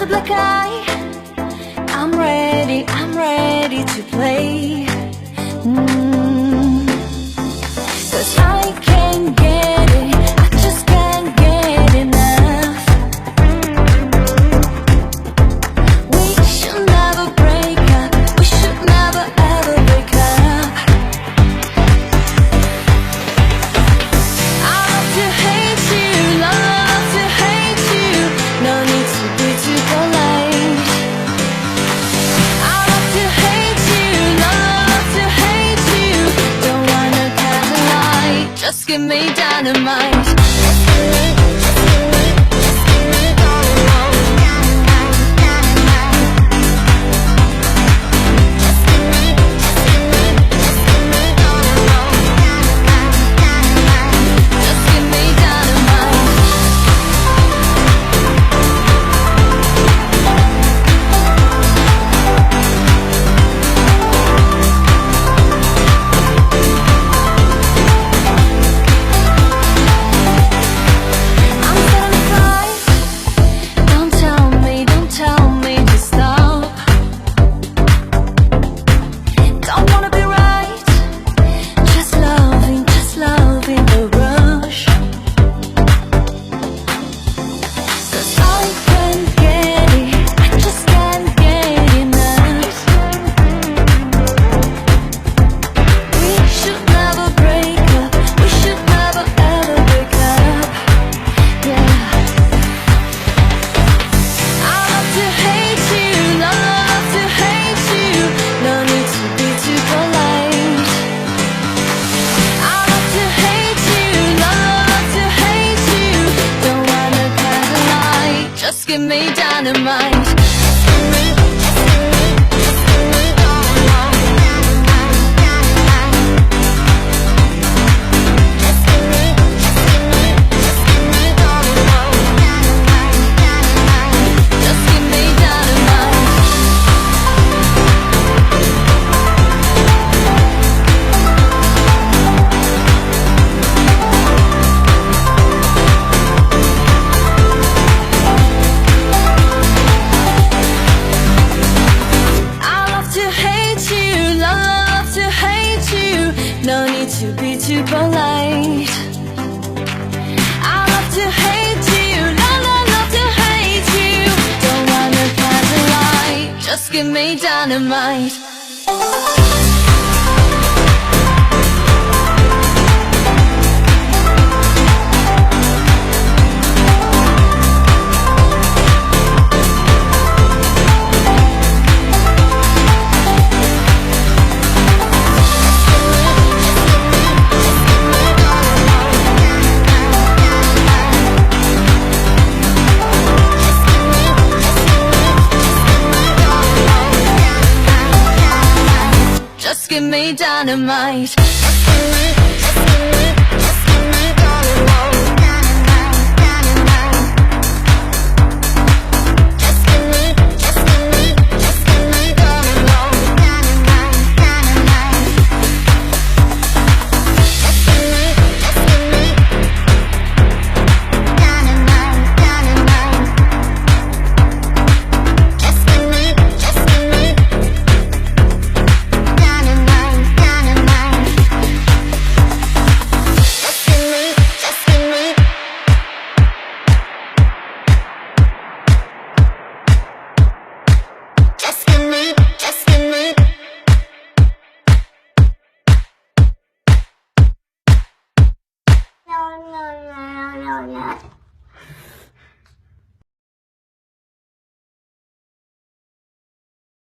black eye. I'm ready to play. 'Cause I can't get it, I just can't get enough. We should never break up, we should never ever break up. I love to hate you, love to hate you. No need to be too polite. I love to hate you, love to hate you. Don't wanna kind of lie, just give me dynamite. Give me dynamite. No need to be too polite. I love to hate you, love to hate you. Don't wanna kind of lie, just give me dynamite. Just give me dynamite. No.